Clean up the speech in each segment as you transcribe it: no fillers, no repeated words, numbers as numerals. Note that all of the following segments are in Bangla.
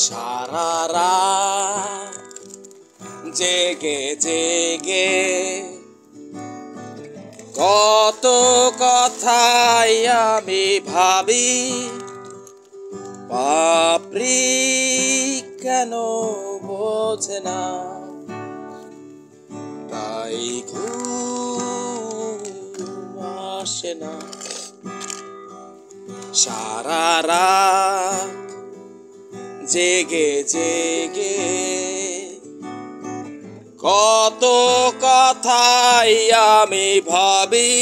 সারা রাত জেগে জেগে কত কথাই আমি ভাবি, বাপরি কেন বোঝে না, তাই ঘুম আসে না। সারা রাত জেগে জেগে কত কথাই আমি ভাবি,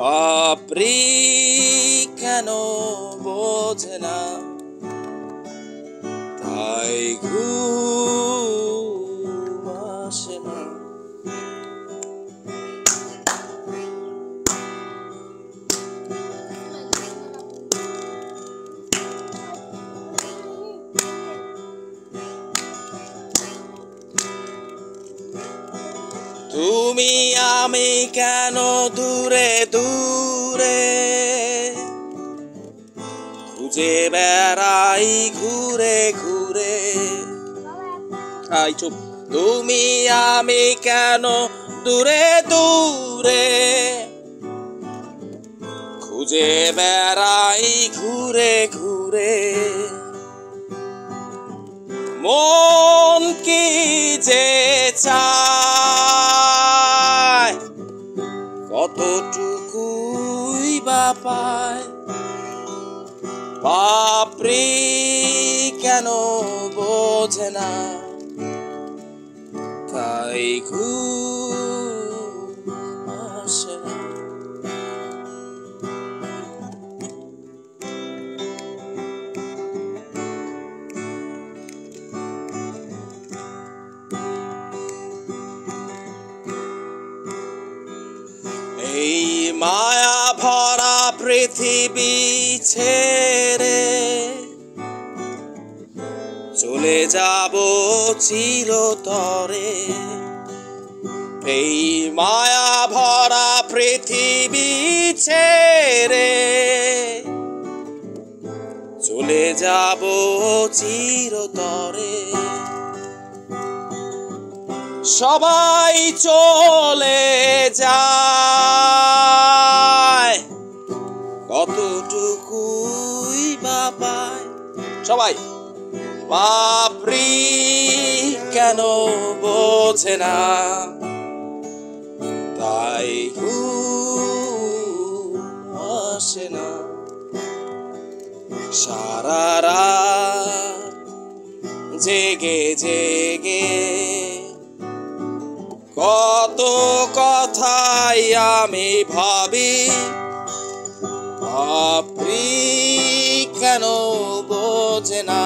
বাপরি কেন বোঝে না, তাই ঘুম আসে না। তুমি আমি কেন দূরে দূরে খুঁজে বেড়াই ঘুরে ঘুরে। চুপ। তুমি আমি কেন দূরে দূরে খুঁজে বেড়াই ঘুরে ঘুরে। মন কি যে চায়, কতটুকুই বা পায়, বাপরি কেন বোঝে না, তাই ঘুম আসে না। এই মায়া ভরা পৃথিবী ছেড়ে চলে যাব চিরতরে। এই মায়া ভরা পৃথিবী ছেড়ে চলে যাব চিরতরে। সবাই চলে যায়, কতটুকুই বা পায়, সবাই বাপরি কেন বোঝে না, তাই ঘুম আসে না। সারা রাত জেগে জেগে কত কথাই আমি ভাবি, বাপরি কেন বোঝে না,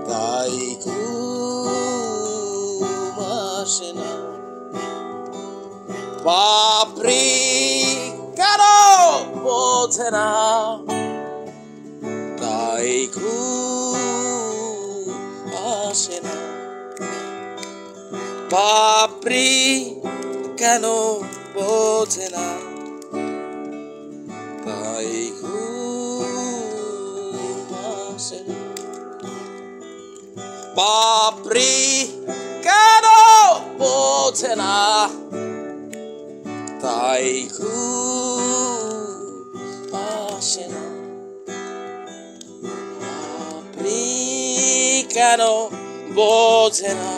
তাই ঘুম আসে না। বাপরি কেন বোঝে না, তাই ঘুম আসে না। বাপরি কেন বোঝে না, তাই ঘুম আসে না। বাপরি কেন বোঝে না, তাই ঘুম আসে না। বাপরি কেন বোঝে না,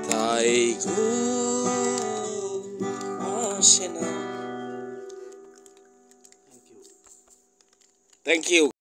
তাই ঘুম আসে না। Thank you.